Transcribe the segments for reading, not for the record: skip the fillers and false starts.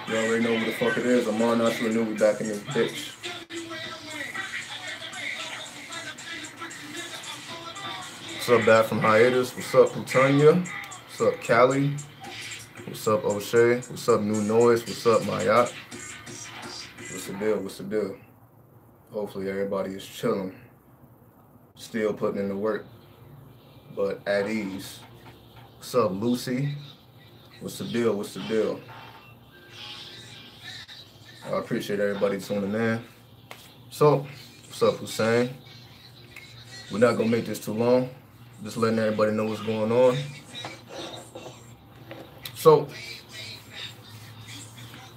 You already know what the fuck it is. I'm on asharenu. We back in this bitch. What's up, Bad from Hiatus? What's up, Plutania? What's up, Cali? What's up, O'Shea? What's up, New Noise? What's up, Mayat? What's the deal? What's the deal? Hopefully everybody is chilling. Still putting in the work, but at ease. What's up, Lucy? What's the deal? What's the deal? I appreciate everybody tuning in. So, what's up, Hussein? We're not gonna make this too long. Just letting everybody know what's going on. So,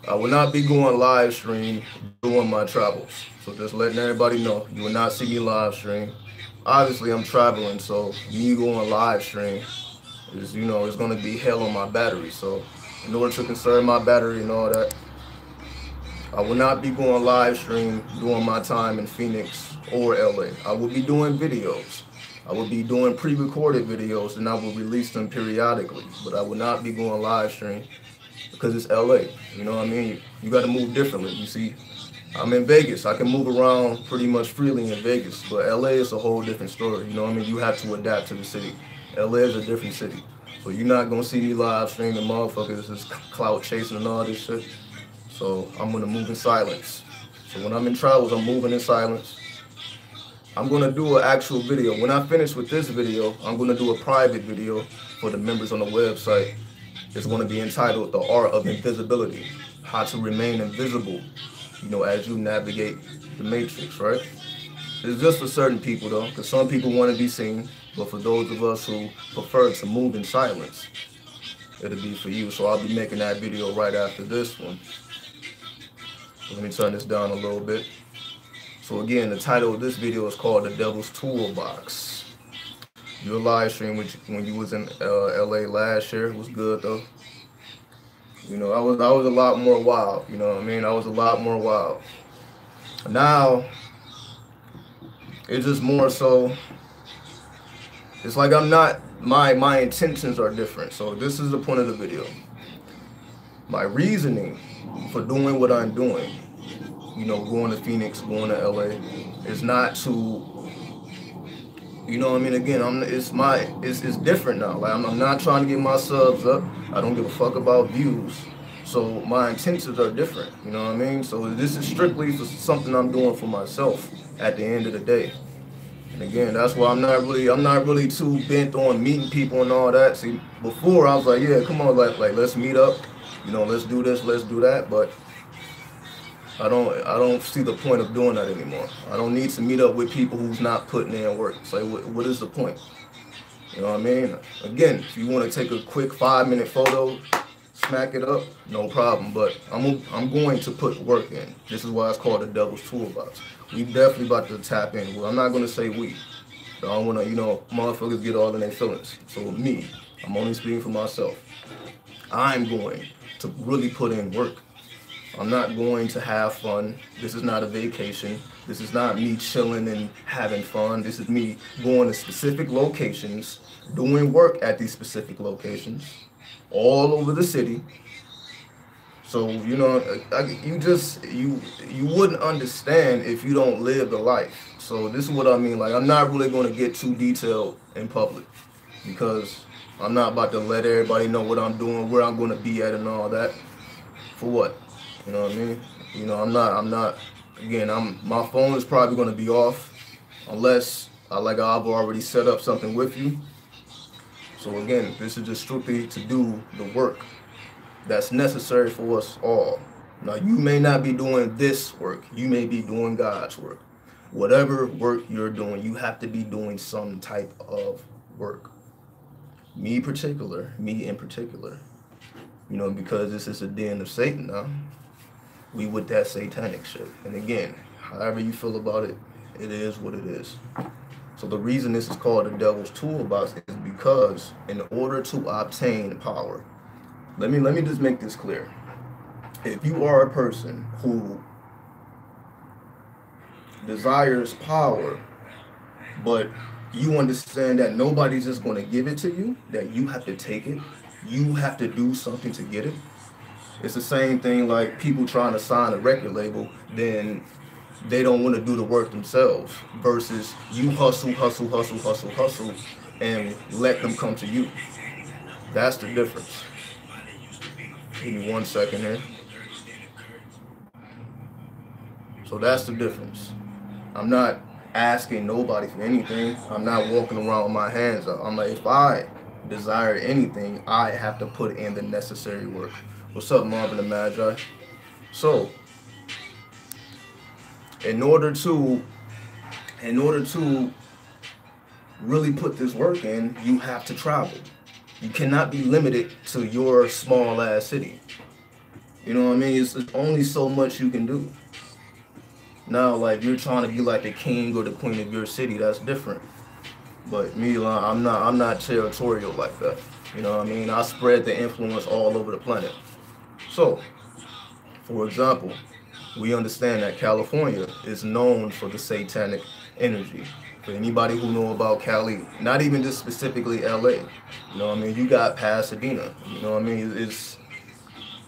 I will not be going live stream doing my travels. So just letting everybody know, you will not see me live stream. Obviously, I'm traveling, so me going live stream is, it's gonna be hell on my battery. So in order to conserve my battery and all that, I will not be going live stream during my time in Phoenix or LA. I will be doing videos. I will be doing pre-recorded videos and I will release them periodically, but I will not be going live stream because it's LA. You know what I mean? You got to move differently. You see, I'm in Vegas. I can move around pretty much freely in Vegas, but LA is a whole different story. You know what I mean? You have to adapt to the city. LA is a different city. So you're not going to see me live streaming motherfuckers just clout chasing and all this shit. So I'm going to move in silence. So when I'm in travels, I'm moving in silence. I'm going to do an actual video. When I finish with this video, I'm going to do a private video for the members on the website. It's going to be entitled The Art of Invisibility, how to remain invisible, as you navigate the matrix, right? It's just for certain people though, because some people want to be seen, but for those of us who prefer to move in silence, it'll be for you. So I'll be making that video right after this one. Let me turn this down a little bit. So again, the title of this video is called The Devil's Toolbox. Your live stream when you was in LA last year was good though. I was a lot more wild. You know what I mean? I was a lot more wild. Now it's just more so. It's like I'm not. My intentions are different. So this is the point of the video. My reasoning for doing what I'm doing, going to Phoenix, going to LA, is not to. You know what I mean? Again, it's different now. Like I'm not trying to get my subs up. I don't give a fuck about views. So my intentions are different. You know what I mean? So this is strictly for something I'm doing for myself at the end of the day. And again, that's why I'm not really too bent on meeting people and all that. See, before I was like, yeah, come on, like let's meet up. Let's do this, let's do that. But I don't see the point of doing that anymore. I don't need to meet up with people who's not putting in work. It's like, what is the point? You know what I mean? Again, if you want to take a quick 5-minute photo, smack it up, no problem. But I'm going to put work in. This is why it's called the Devil's Toolbox. We definitely about to tap in. Well, I'm not going to say we. I don't want to, motherfuckers get all in their feelings. So me, I'm only speaking for myself. I'm going to really put in work. I'm not going to have fun. This is not a vacation. This is not me chilling and having fun. This is me going to specific locations, doing work at these specific locations, all over the city. So, you wouldn't understand if you don't live the life. So this is what I mean. Like, I'm not really going to get too detailed in public because I'm not about to let everybody know what I'm doing, where I'm going to be at and all that. For what? You know what I mean? I'm not, again, my phone is probably going to be off unless I've already set up something with you. So again, this is just strictly to do the work that's necessary for us all. Now, you may not be doing this work. You may be doing God's work. Whatever work you're doing, you have to be doing some type of work. Me in particular, because this is a den of Satan now. We with that satanic shit. And again, however you feel about it, it is what it is. So the reason this is called the Devil's Toolbox is because in order to obtain power, let me just make this clear. If you are a person who desires power, but you understand that nobody's just going to give it to you, that you have to take it, you have to do something to get it, It's the same thing like people trying to sign a record label, then they don't want to do the work themselves versus you hustle, hustle, hustle, hustle, hustle, and let them come to you. That's the difference. Give me 1 second here. So that's the difference. I'm not asking nobody for anything. I'm not walking around with my hands up. I'm like, if I desire anything, I have to put in the necessary work. What's up, Marvin the Magi? So, in order to really put this work in, you have to travel. You cannot be limited to your small ass city. You know what I mean? It's only so much you can do. Now, like, you're trying to be like the king or the queen of your city, that's different. But me, I'm not territorial like that. You know what I mean? I spread the influence all over the planet. So, for example, we understand that California is known for the satanic energy. For anybody who know about Cali, not even just specifically LA, you know what I mean? You got Pasadena, you know what I mean? It's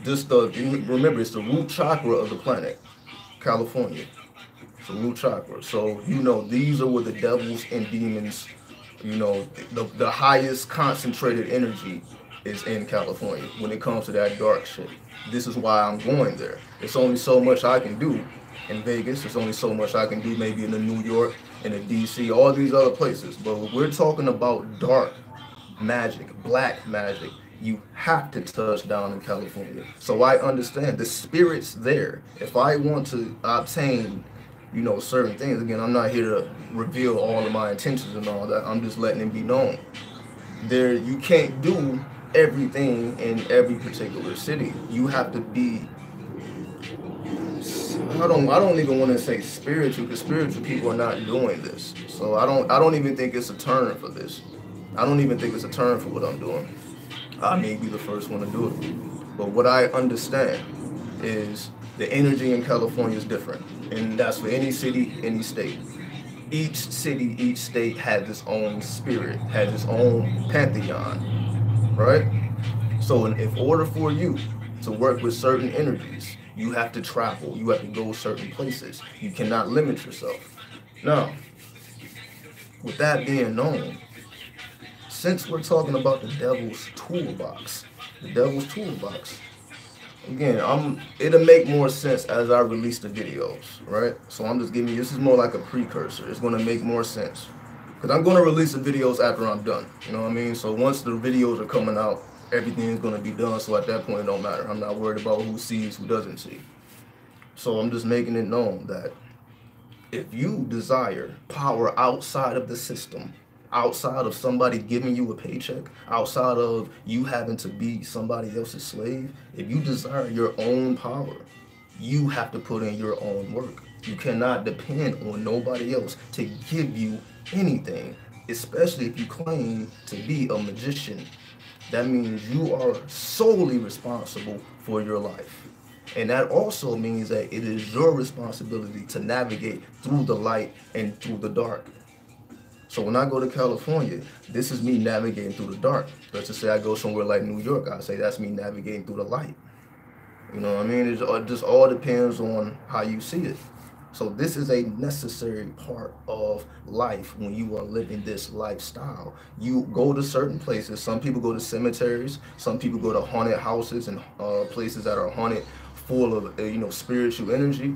just remember, it's the root chakra of the planet, California. It's the root chakra. So, you know, these are where the devils and demons, you know, the highest concentrated energy is in California when it comes to that dark shit. This is why I'm going there. It's only so much I can do in Vegas. There's only so much I can do maybe in the New York, in the DC, all these other places. But when we're talking about dark magic, black magic, you have to touch down in California. So I understand the spirit's there. If I want to obtain, you know, certain things, again, I'm not here to reveal all of my intentions and all that. I'm just letting it be known. There, you can't do everything in every particular city. You have to be, I don't even want to say spiritual, because spiritual people are not doing this. So I don't even think it's a turn for this. I don't even think it's a turn for what I'm doing. I may be the first one to do it. But what I understand is the energy in California is different. And that's for any city, any state. Each city, each state has its own spirit, has its own pantheon, right? So in order for you to work with certain energies, you have to travel, you have to go certain places. You cannot limit yourself. Now, with that being known, since we're talking about the devil's toolbox, again, it'll make more sense as I release the videos, right? So I'm just giving you, this is more like a precursor. It's gonna make more sense. Because I'm gonna release the videos after I'm done, you know what I mean? So once the videos are coming out, everything's gonna be done, so at that point it don't matter. I'm not worried about who sees, who doesn't see. So I'm just making it known that if you desire power outside of the system, outside of somebody giving you a paycheck, outside of you having to be somebody else's slave, if you desire your own power, you have to put in your own work. You cannot depend on nobody else to give you anything, especially if you claim to be a magician. That means you are solely responsible for your life. And that also means that it is your responsibility to navigate through the light and through the dark. So when I go to California, this is me navigating through the dark. Let's just say I go somewhere like New York, I say that's me navigating through the light. You know what I mean? It just all depends on how you see it. So this is a necessary part of life when you are living this lifestyle. You go to certain places. Some people go to cemeteries. Some people go to haunted houses and places that are haunted, full of spiritual energy.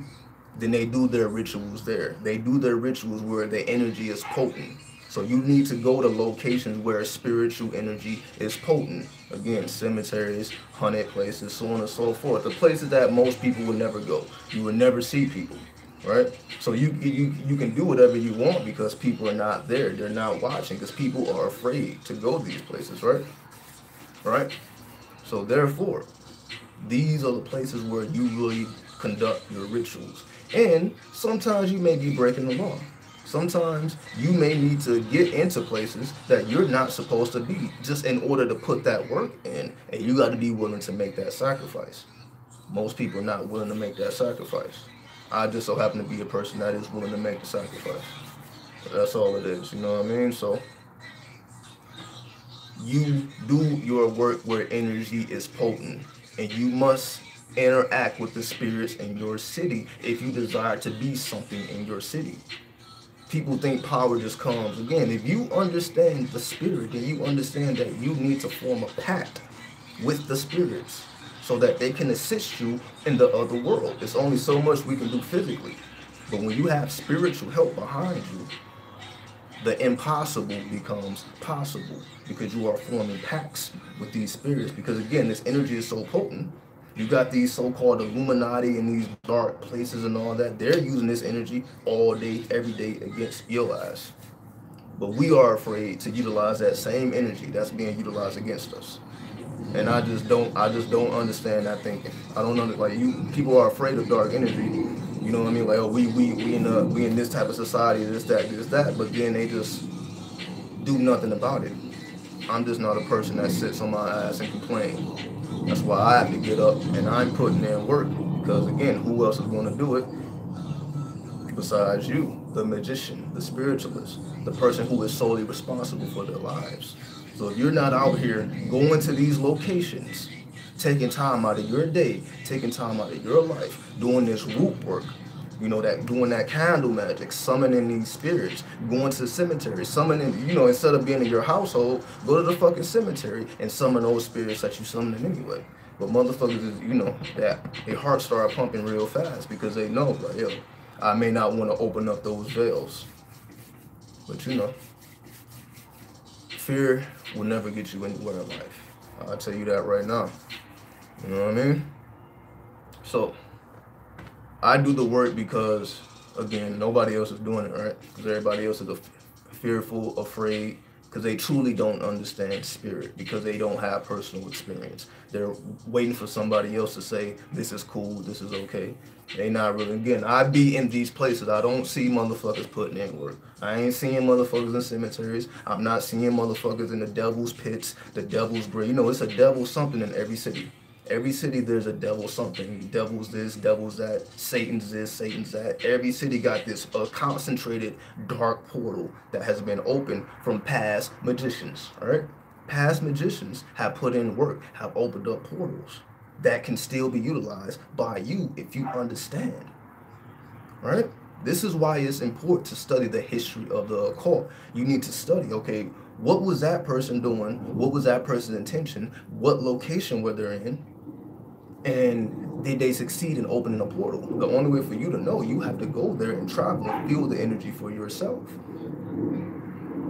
Then they do their rituals there. They do their rituals where the energy is potent. So you need to go to locations where spiritual energy is potent. Again, cemeteries, haunted places, so on and so forth. The places that most people would never go. You would never see people, right? So you can do whatever you want because people are not there. They're not watching because people are afraid to go these places, right? Right? So therefore, these are the places where you really conduct your rituals. And sometimes you may be breaking the law. Sometimes you may need to get into places that you're not supposed to be just in order to put that work in. And you got to be willing to make that sacrifice. Most people are not willing to make that sacrifice. I just so happen to be a person that is willing to make the sacrifice. But that's all it is, you know what I mean? So you do your work where energy is potent. And you must interact with the spirits in your city if you desire to be something in your city. People think power just comes. Again, if you understand the spirit, then you understand that you need to form a pact with the spirits so that they can assist you in the other world. It's only so much we can do physically. But when you have spiritual help behind you, the impossible becomes possible because you are forming pacts with these spirits. Because again, this energy is so potent. You got these so-called Illuminati in these dark places and all that. They're using this energy all day, every day against your ass. But we are afraid to utilize that same energy that's being utilized against us. And I just don't understand that thinking. I don't know, like, people are afraid of dark energy. You know what I mean? Like, oh, we in this type of society, this that, but then they just do nothing about it. I'm just not a person that sits on my ass and complain. That's why I have to get up and I'm putting in work. Because again, who else is going to do it besides you, the magician, the spiritualist, the person who is solely responsible for their lives? So if you're not out here going to these locations, taking time out of your day, taking time out of your life, doing this root work, you know, that doing that candle magic, summoning these spirits, going to the cemetery, summoning, you know, instead of being in your household, go to the fucking cemetery and summon those spirits that you summoning anyway. But motherfuckers is, you know, that their hearts start pumping real fast because they know, like, yo, I may not want to open up those veils. But you know, fear will never get you anywhere in life. I'll tell you that right now. You know what I mean? So, I do the work because, again, nobody else is doing it, right? Because everybody else is fearful, afraid, because they truly don't understand spirit, because they don't have personal experience. They're waiting for somebody else to say, this is cool, this is okay. They not really, again, I be in these places. I don't see motherfuckers putting in work. I ain't seeing motherfuckers in cemeteries. I'm not seeing motherfuckers in the devil's pits, the devil's grave. You know, it's a devil something in every city. Every city there's a devil something. Devil's this, devil's that, Satan's this, Satan's that. Every city got this concentrated dark portal that has been opened from past magicians, all right? Past magicians have put in work, have opened up portals that can still be utilized by you if you understand, right? This is why it's important to study the history of the occult. You need to study, okay, what was that person doing? What was that person's intention? What location were they in? And did they succeed in opening a portal? The only way for you to know, you have to go there and travel and feel the energy for yourself.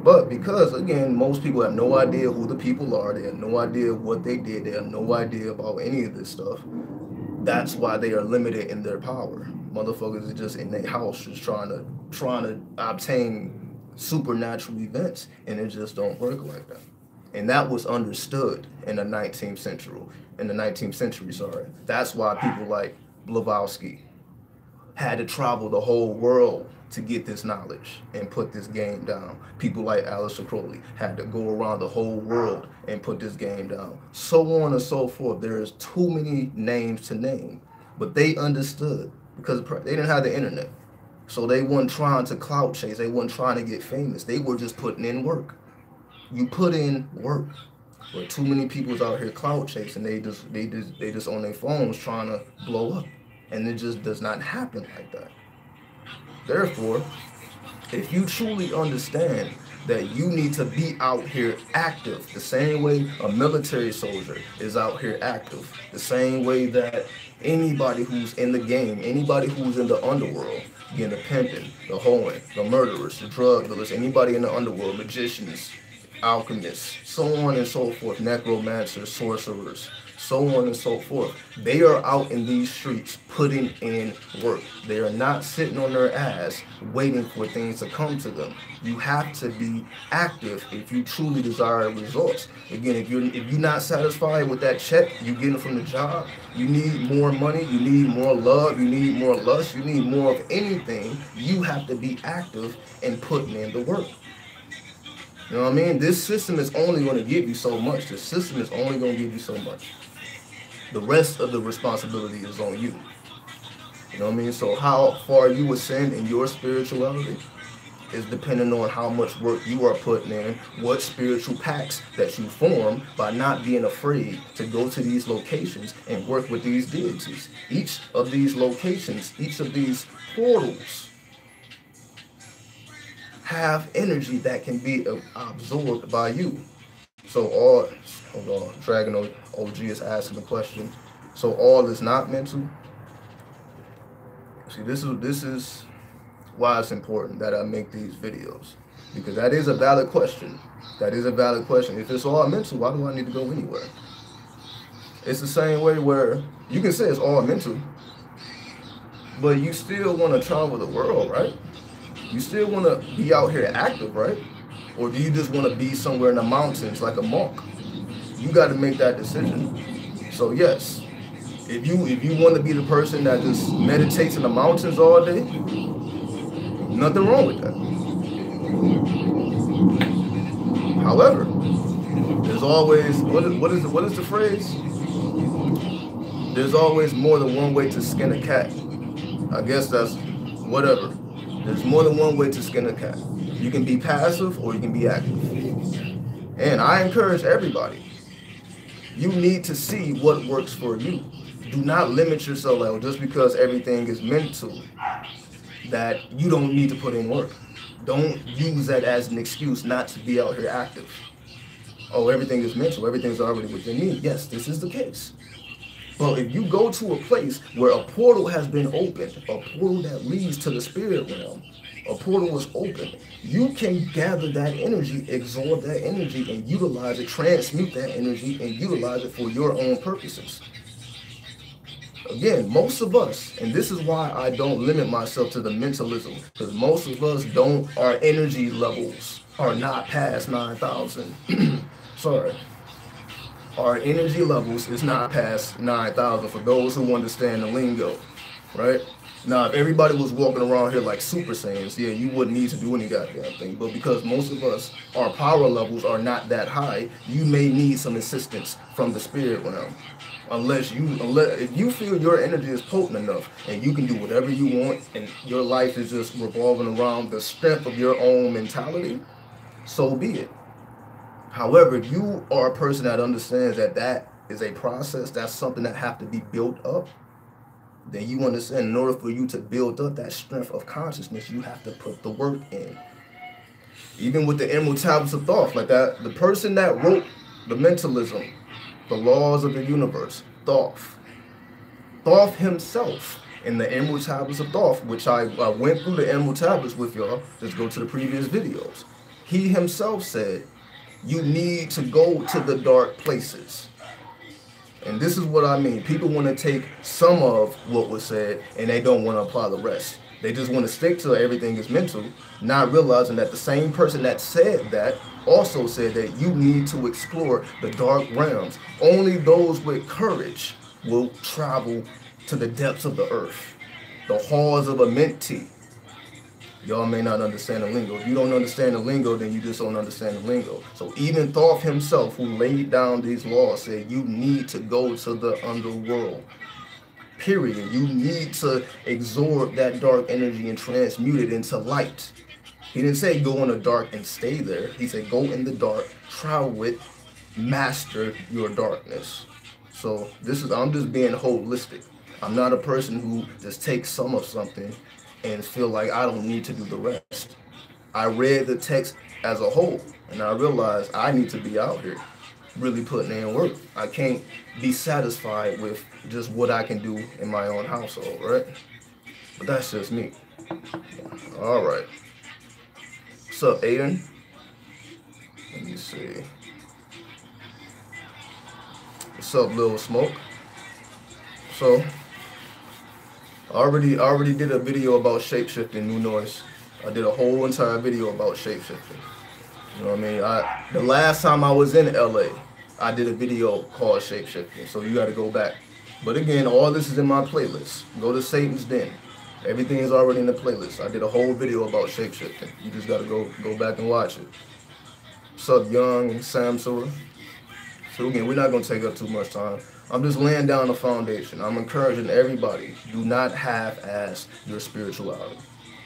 But because, again, most people have no idea who the people are, they have no idea what they did, they have no idea about any of this stuff, that's why they are limited in their power. Motherfuckers are just in their house just trying to obtain supernatural events, and it just don't work like that. And that was understood in the 19th century. That's why people like Blavatsky had to travel the whole world to get this knowledge and put this game down. People like Aleister Crowley had to go around the whole world and put this game down. So on and so forth. There's too many names to name. But they understood because they didn't have the internet. So they weren't trying to clout chase. They weren't trying to get famous. They were just putting in work. You put in work. But too many people's out here clout chasing. They just on their phones trying to blow up. And it just does not happen like that. Therefore, if you truly understand that you need to be out here active, the same way a military soldier is out here active, the same way that anybody who's in the game, anybody who's in the underworld, again, the pimping, the hoeing, the murderers, the drug dealers, anybody in the underworld, magicians, alchemists, so on and so forth, necromancers, sorcerers, so on and so forth. They are out in these streets putting in work. They are not sitting on their ass waiting for things to come to them. You have to be active if you truly desire results. Again, if you're not satisfied with that check you're getting from the job, you need more money, you need more love, you need more lust, you need more of anything, you have to be active and putting in the work. You know what I mean? This system is only going to give you so much. The system is only going to give you so much. The rest of the responsibility is on you. You know what I mean? So how far you ascend in your spirituality is depending on how much work you are putting in, what spiritual pacts that you form by not being afraid to go to these locations and work with these deities. Each of these locations, each of these portals have energy that can be absorbed by you. So all, hold on, Dragon OG is asking the question. So all is not mental. See, this is why it's important that I make these videos, because that is a valid question. That is a valid question. If it's all mental, why do I need to go anywhere? It's the same way where you can say it's all mental, but you still want to travel the world, right? You still want to be out here active, right? Or do you just want to be somewhere in the mountains like a monk? You got to make that decision. So yes, if you want to be the person that just meditates in the mountains all day, nothing wrong with that. However, there's always, what is the phrase? There's always more than one way to skin a cat. I guess that's whatever. There's more than one way to skin a cat. You can be passive or you can be active. And I encourage everybody, you need to see what works for you. Do not limit yourself out just because everything is mental, that you don't need to put in work. Don't use that as an excuse not to be out here active. Oh, everything is mental, everything's already within me. Yes, this is the case. But if you go to a place where a portal has been opened, a portal that leads to the spirit realm, a portal is open, you can gather that energy, absorb that energy, and utilize it, transmute that energy, and utilize it for your own purposes. Again, most of us, and this is why I don't limit myself to the mentalism, because most of us our energy levels are not past 9,000. Sorry. Our energy levels is not past 9,000 for those who understand the lingo, right? Now, if everybody was walking around here like Super Saiyans, yeah, you wouldn't need to do any goddamn thing. But because most of us, our power levels are not that high, you may need some assistance from the spirit realm. Unless if you feel your energy is potent enough and you can do whatever you want and your life is just revolving around the strength of your own mentality, so be it. However, if you are a person that understands that that is a process, that's something that have to be built up, then you understand in order for you to build up that strength of consciousness, you have to put the work in. Even with the Emerald Tablets of Thoth, like that, the person that wrote the mentalism, the laws of the universe, Thoth himself, in the Emerald Tablets of Thoth, which I went through the Emerald Tablets with y'all, just go to the previous videos. He himself said, you need to go to the dark places. And this is what I mean. People want to take some of what was said and they don't want to apply the rest. They just want to stick to everything is mental, not realizing that the same person that said that also said that you need to explore the dark realms. Only those with courage will travel to the depths of the earth, the halls of a Amenti. Y'all may not understand the lingo. If you don't understand the lingo, then you just don't understand the lingo. So even Thoth himself, who laid down these laws, said you need to go to the underworld. Period. You need to absorb that dark energy and transmute it into light. He didn't say go in the dark and stay there. He said go in the dark, travel it, master your darkness. So I'm just being holistic. I'm not a person who just takes some of something and feel like I don't need to do the rest. I read the text as a whole, and I realized I need to be out here really putting in work. I can't be satisfied with just what I can do in my own household, right? But that's just me. All right. What's up, Aiden? Let me see. What's up, Lil Smoke? So, I already did a video about shapeshifting, new noise. I did a whole entire video about shapeshifting. You know what I mean? The last time I was in LA, I did a video called shapeshifting, so you got to go back. But again, all this is in my playlist. Go to Satan's Den. Everything is already in the playlist. I did a whole video about shapeshifting. You just got to go back and watch it. What's up, Young Samsura? So again, we're not going to take up too much time. I'm just laying down the foundation. I'm encouraging everybody, do not half-ass your spirituality.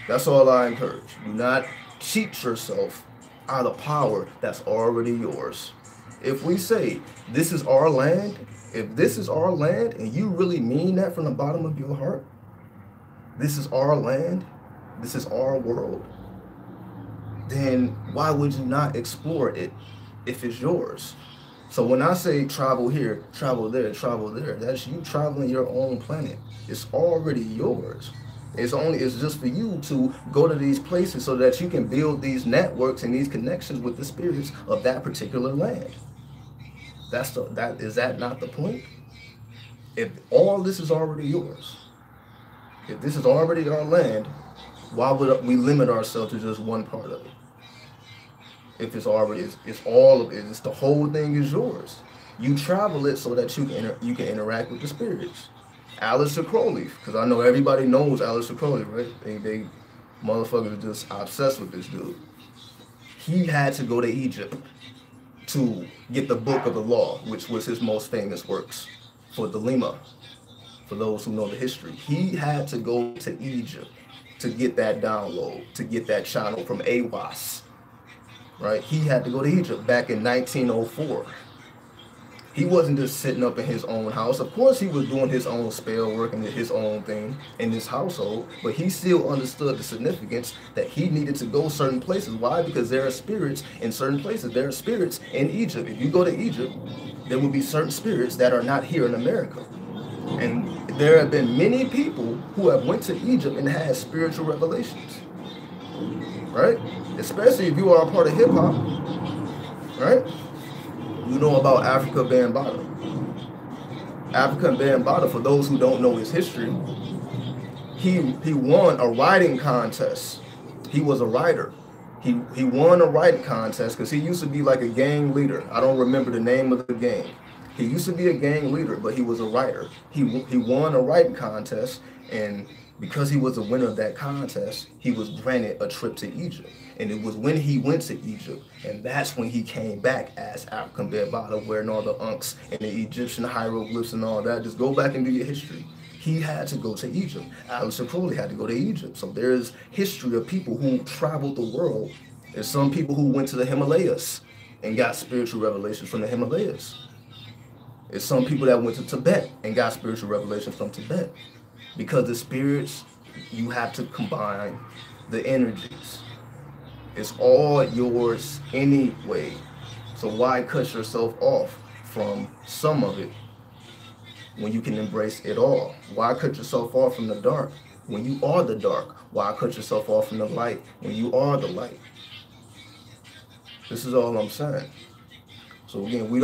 That's all I encourage. Do not cheat yourself out of power that's already yours. If we say this is our land, if this is our land and you really mean that from the bottom of your heart, this is our land, this is our world, then why would you not explore it if it's yours? So when I say travel here, travel there, that's you traveling your own planet. It's already yours. It's just for you to go to these places so that you can build these networks and these connections with the spirits of that particular land. Is that not the point? If all this is already yours, if this is already our land, why would we limit ourselves to just one part of it? If it's already, it's all of it. It's the whole thing is yours. You travel it so that you can interact with the spirits. Aleister Crowley, because I know everybody knows Aleister Crowley, right? They motherfuckers are just obsessed with this dude. He had to go to Egypt to get the Book of the Law, which was his most famous works for the Lima. For those who know the history, he had to go to Egypt to get that download, to get that channel from Awas. Right? He had to go to Egypt back in 1904. He wasn't just sitting up in his own house. Of course, he was doing his own spell work and his own thing in his household, but he still understood the significance that he needed to go certain places. Why? Because there are spirits in certain places. There are spirits in Egypt. If you go to Egypt, there will be certain spirits that are not here in America. And there have been many people who have went to Egypt and had spiritual revelations. Right? Especially if you are a part of hip hop, right? You know about Africa Bambaataa. Africa Bambaataa, for those who don't know his history, he won a writing contest. He was a writer. He won a writing contest because he used to be like a gang leader. I don't remember the name of the gang. He used to be a gang leader, but he was a writer. He won a writing contest, and because he was a winner of that contest, he was granted a trip to Egypt. And it was when he went to Egypt, and that's when he came back as African Bambaataa, wearing all the unks and the Egyptian hieroglyphs and all that. Just go back and do your history. He had to go to Egypt. Aleister Crowley had to go to Egypt. So there's history of people who traveled the world. There's some people who went to the Himalayas and got spiritual revelations from the Himalayas. There's some people that went to Tibet and got spiritual revelations from Tibet. Because the spirits, you have to combine the energies. It's all yours anyway. So why cut yourself off from some of it when you can embrace it all? Why cut yourself off from the dark when you are the dark? Why cut yourself off from the light when you are the light? This is all I'm saying. So again, we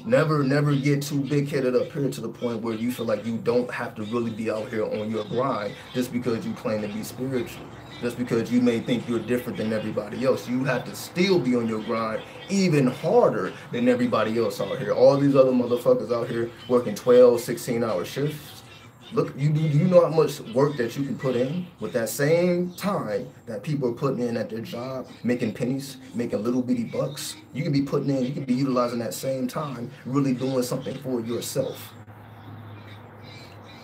never get too big-headed up here to the point where you feel like you don't have to really be out here on your grind just because you claim to be spiritual. Just because you may think you're different than everybody else. You have to still be on your grind even harder than everybody else out here. All these other motherfuckers out here working 12, 16-hour shifts. Look, do you know how much work that you can put in with that same time that people are putting in at their job, making pennies, making little bitty bucks? You can be putting in, you can be utilizing that same time, really doing something for yourself.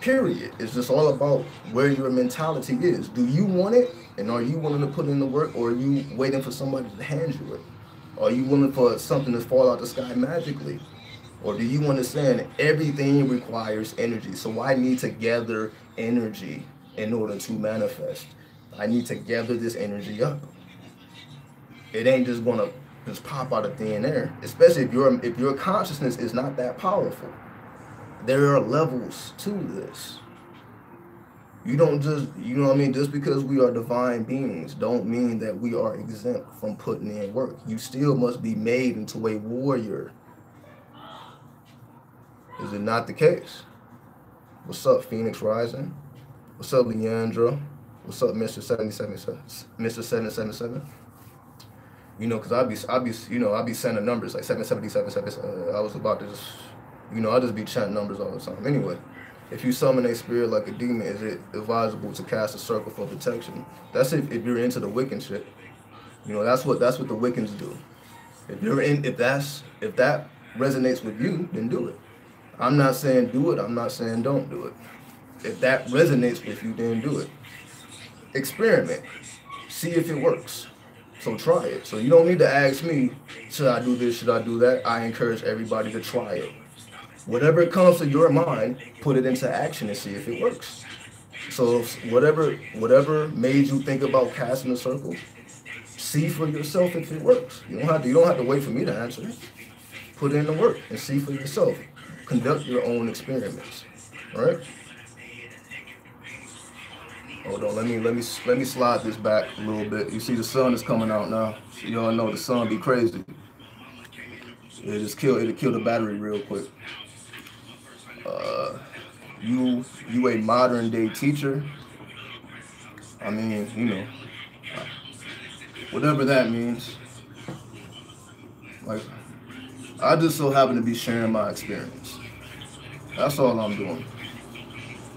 Period. It's just all about where your mentality is. Do you want it? And are you willing to put in the work, or are you waiting for somebody to hand you it? Are you willing for something to fall out the sky magically? Or do you understand everything requires energy? So I need to gather energy in order to manifest. I need to gather this energy up. It ain't just gonna just pop out of thin air, especially if your consciousness is not that powerful. There are levels to this. You don't just, you know what I mean? Just because we are divine beings don't mean that we are exempt from putting in work. You still must be made into a warrior. Is it not the case? What's up, Phoenix Rising? What's up, Leandra? What's up, Mr. 777? You know, cause I be sending numbers like 777, 777. I was about to just, I just be chanting numbers all the time. Anyway, if you summon a spirit like a demon, is it advisable to cast a circle for protection? That's if you're into the Wiccan shit. That's what the Wiccans do. If that resonates with you, then do it. I'm not saying do it. I'm not saying don't do it. If that resonates with you, then do it. Experiment. see if it works. So try it. So you don't need to ask me, should I do this, should I do that? I encourage everybody to try it. Whatever comes to your mind, put it into action and see if it works. So whatever made you think about casting a circle, see for yourself if it works. You don't have to wait for me to answer it. Put in the work and see for yourself. Conduct your own experiments. All right? Hold on, let me slide this back a little bit. You see the sun is coming out now. So y'all know the sun be crazy. It'll kill the battery real quick. You a modern day teacher. I mean, you know, whatever that means. Like, I just so happen to be sharing my experience. That's all I'm doing.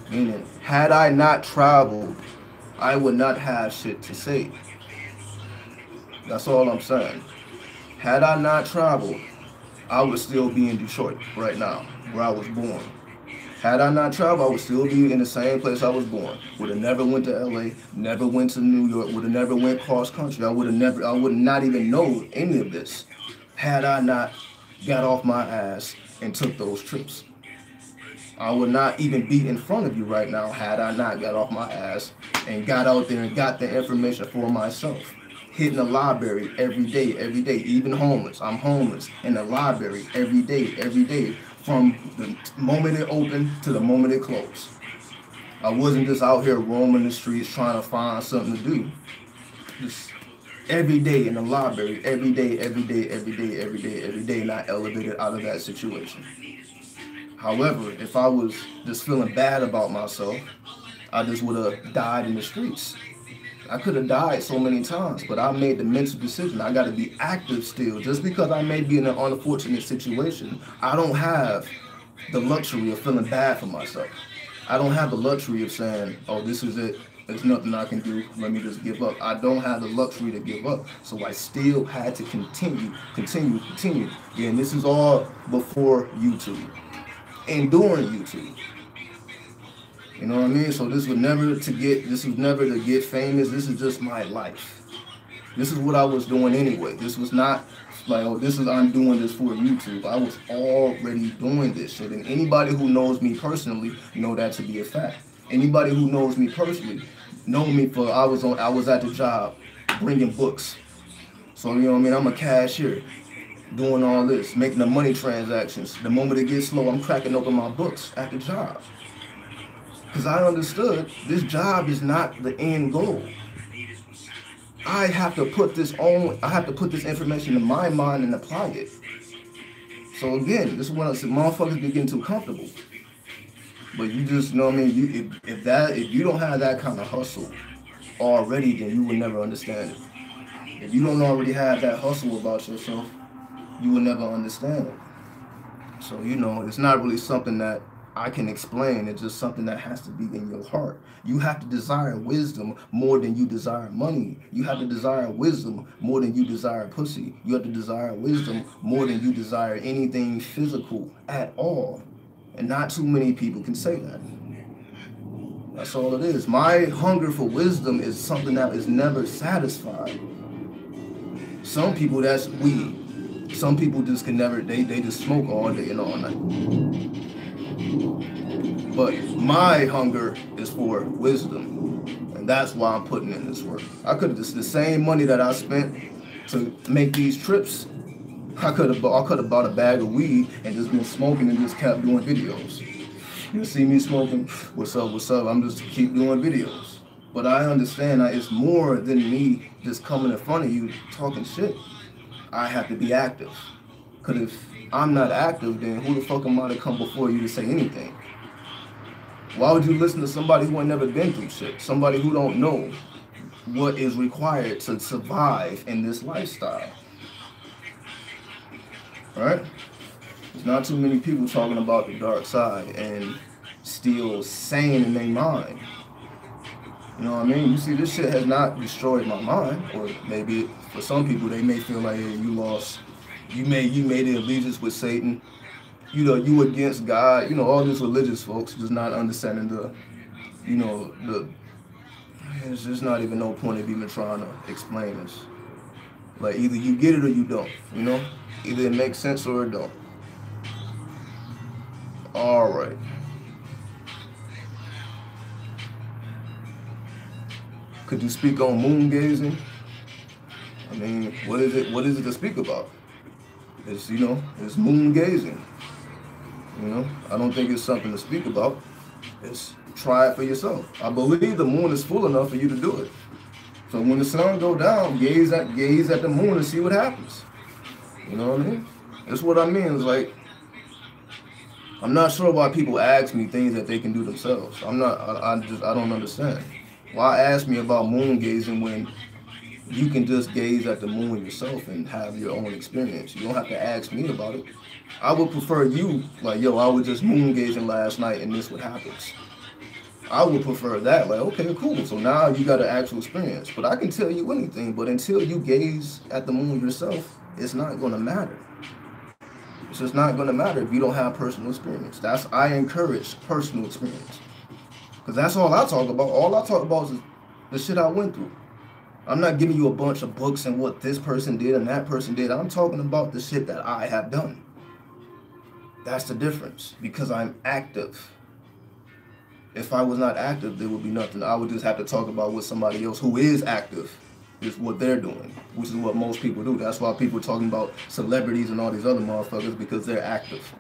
Meaning, had I not traveled, I would not have shit to say. That's all I'm saying. Had I not traveled, I would still be in Detroit right now, where I was born. Had I not traveled, I would still be in the same place I was born. Would have never went to LA, never went to New York, would have never went cross country. I would not even know any of this had I not got off my ass and took those trips. I would not even be in front of you right now had I not got off my ass and got out there and got the information for myself. Hitting the library every day, even homeless. I'm homeless in the library every day, from the moment it opened to the moment it closed. I wasn't just out here roaming the streets trying to find something to do. Just every day in the library, every day, and I elevated out of that situation. However, if I was just feeling bad about myself, I just would have died in the streets. I could have died so many times, but I made the mental decision. I got to be active still. Just because I may be in an unfortunate situation, I don't have the luxury of feeling bad for myself. I don't have the luxury of saying, oh, this is it. There's nothing I can do. Let me just give up. I don't have the luxury to give up. So I still had to continue. And this is all before YouTube and during YouTube. You know what I mean? So this was never to get famous. This is just my life. This is what I was doing anyway. This was not like, oh, I'm doing this for YouTube. I was already doing this shit. And anybody who knows me personally know that to be a fact. Anybody who knows me personally know me for I was at the job bringing books. So you know what I mean? I'm a cashier doing all this, making the money transactions. The moment it gets slow, I'm cracking open my books at the job. Because I understood this job is not the end goal. I have to put this information in my mind and apply it. So again, this is when motherfuckers be getting too comfortable. But you just, you know what I mean? If you don't have that kind of hustle already, then you will never understand it. If you don't already have that hustle about yourself, you will never understand it. So, you know, it's not really something that I can explain. It's just something that has to be in your heart. You have to desire wisdom more than you desire money. You have to desire wisdom more than you desire pussy. You have to desire wisdom more than you desire anything physical at all. And not too many people can say that. That's all it is. My hunger for wisdom is something that is never satisfied. Some people, that's weed. Some people just can never, they just smoke all day and all night. But my hunger is for wisdom. And that's why I'm putting in this work. I could have just, the same money that I spent to make these trips, I could have bought a bag of weed and just been smoking and just kept doing videos. You see me smoking, what's up, I'm just keep doing videos. But I understand that it's more than me just coming in front of you talking shit. I have to be active. Because if I'm not active, then who the fuck am I to come before you to say anything? Why would you listen to somebody who ain't never been through shit? Somebody who don't know what is required to survive in this lifestyle. Right? There's not too many people talking about the dark side and still sane in their mind. You know what I mean? You see, this shit has not destroyed my mind. Or maybe for some people, they may feel like, hey, you lost. You made the allegiance with Satan. You know, you against God. You know, all these religious folks just not understanding the it's just not even no point of even trying to explain this. Like, either you get it or you don't, you know? Either it makes sense or it don't. All right. Could you speak on moon gazing? I mean, what is it to speak about? It's, you know, it's moon gazing. You know, I don't think it's something to speak about. It's try it for yourself. I believe the moon is full enough for you to do it. So when the sun go down, gaze at the moon and see what happens. You know what I mean? That's what I mean. It's like, I'm not sure why people ask me things that they can do themselves. I don't understand. Why ask me about moon gazing when you can just gaze at the moon yourself and have your own experience? You don't have to ask me about it. I would prefer you, like, yo, I was just moon gazing last night and this what happens. I would prefer that. Like, okay, cool. So now you got an actual experience. But I can tell you anything, but until you gaze at the moon yourself, it's not going to matter. It's just not going to matter if you don't have personal experience. I encourage personal experience. Because that's all I talk about. All I talk about is the shit I went through. I'm not giving you a bunch of books and what this person did and that person did. I'm talking about the shit that I have done. That's the difference. Because I'm active. If I was not active, there would be nothing. I would just have to talk about what somebody else who is active is what they're doing, which is what most people do. That's why people are talking about celebrities and all these other motherfuckers, because they're active.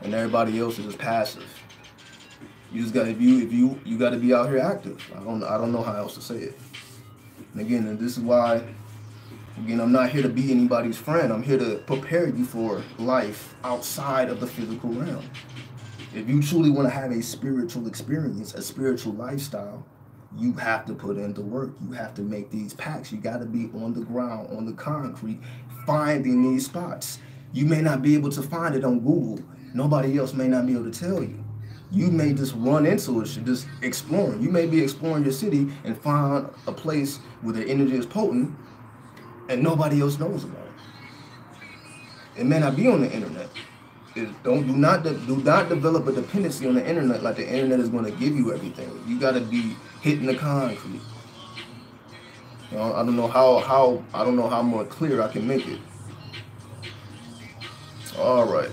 And everybody else is just passive. You just got you got to be out here active. I don't know how else to say it. And again, and this is why, again, I'm not here to be anybody's friend. I'm here to prepare you for life outside of the physical realm. If you truly want to have a spiritual experience, a spiritual lifestyle, you have to put in the work. You have to make these packs. You got to be on the ground, on the concrete, finding these spots. You may not be able to find it on Google. Nobody else may not be able to tell you. You may just run into it, just exploring. You may be exploring your city and find a place where the energy is potent and nobody else knows about it. It may not be on the internet. Do not develop a dependency on the internet like the internet is going to give you everything. You got to be hitting the concrete. You know, I don't know how more clear I can make it. All right.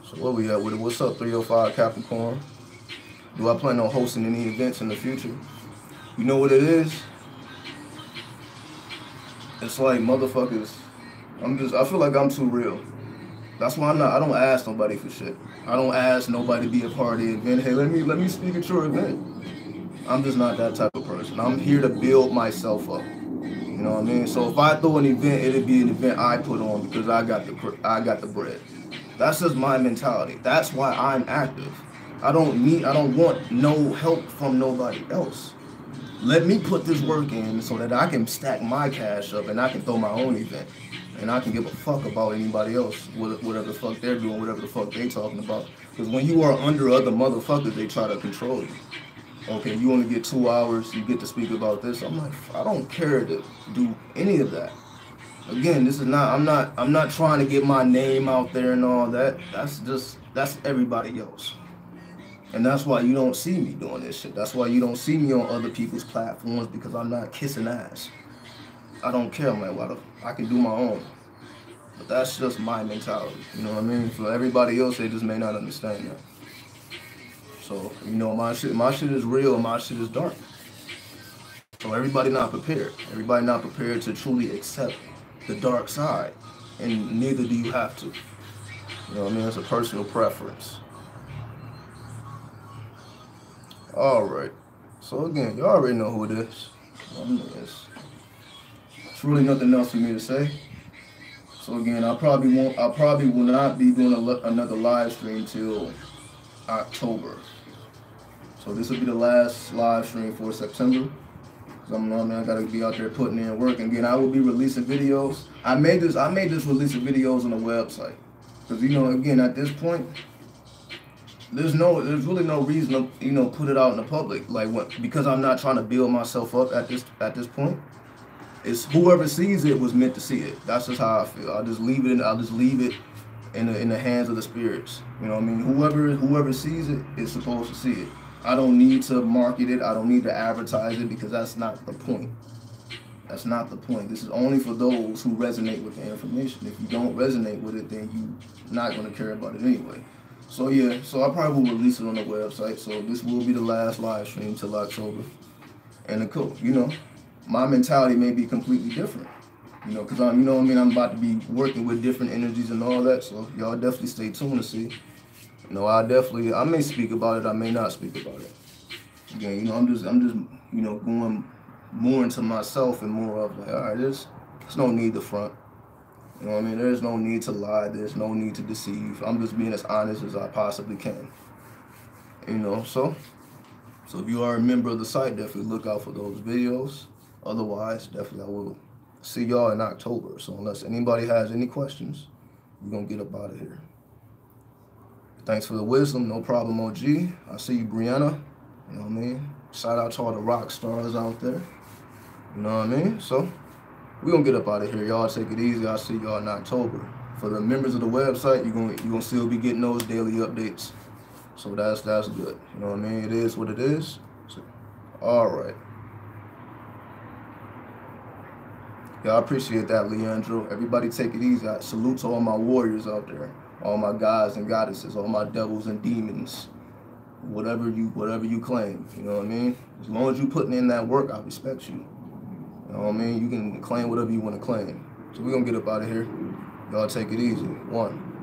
So what we at with it? What's up, 305 Capricorn? Do I plan on hosting any events in the future? You know what it is? It's like, motherfuckers, I feel like I'm too real. That's why I don't ask nobody for shit. I don't ask nobody to be a part of the event. Hey, let me speak at your event. I'm just not that type of person. I'm here to build myself up. You know what I mean? So if I throw an event, it'll be an event I put on because I got the bread. That's just my mentality. That's why I'm active. I don't want no help from nobody else. Let me put this work in so that I can stack my cash up and I can throw my own event. And I can give a fuck about anybody else, whatever the fuck they're doing, whatever the fuck they talking about. Because when you are under other motherfuckers, they try to control you. Okay, you only get 2 hours, you get to speak about this. I'm like, I don't care to do any of that. Again, I'm not trying to get my name out there and all that. That's everybody else. And that's why you don't see me doing this shit. That's why you don't see me on other people's platforms, because I'm not kissing ass. I don't care, man. I can do my own. But that's just my mentality. You know what I mean? For everybody else, they just may not understand that. So, you know, my shit is real and my shit is dark. So everybody not prepared. Everybody not prepared to truly accept the dark side. And neither do you have to. You know what I mean? It's a personal preference. Alright. So again, you already know who it is. It's really nothing else for me to say. So again, I probably will not be doing another live stream till October. So this will be the last live stream for September. Cause I gotta be out there putting in work. And again, I will be releasing videos. I may just release videos on the website. Cause you know, again, at this point, there's really no reason to, you know, put it out in the public. Like because I'm not trying to build myself up at this point. It's whoever sees it was meant to see it. That's just how I feel. I'll just leave it in the hands of the spirits. You know what I mean? Whoever sees it is supposed to see it. I don't need to market it. I don't need to advertise it, because that's not the point. That's not the point. This is only for those who resonate with the information. If you don't resonate with it, then you're not going to care about it anyway. So yeah, so I probably will release it on the website. So this will be the last live stream till October. And my mentality may be completely different. Because I'm about to be working with different energies and all that. So y'all definitely stay tuned to see. I may speak about it, I may not speak about it. Again, I'm just going more into myself and more of like, all right, there's no need to front. You know what I mean? There's no need to lie. There's no need to deceive. I'm just being as honest as I possibly can. So if you are a member of the site, definitely look out for those videos. Otherwise, definitely I will see y'all in October. So unless anybody has any questions, we're going to get up out of here. Thanks for the wisdom. No problem, OG. I see you, Brianna. You know what I mean? Shout out to all the rock stars out there. You know what I mean? So we're going to get up out of here. Y'all take it easy. I'll see y'all in October. For the members of the website, you're gonna still be getting those daily updates. So that's good. You know what I mean? It is what it is. So, all right. Yeah, I appreciate that, Leandro. Everybody take it easy. I salute to all my warriors out there, all my gods and goddesses, all my devils and demons, whatever you claim. You know what I mean? As long as you putting in that work, I respect you. You know what I mean? You can claim whatever you want to claim. So we're going to get up out of here. Y'all take it easy. 1.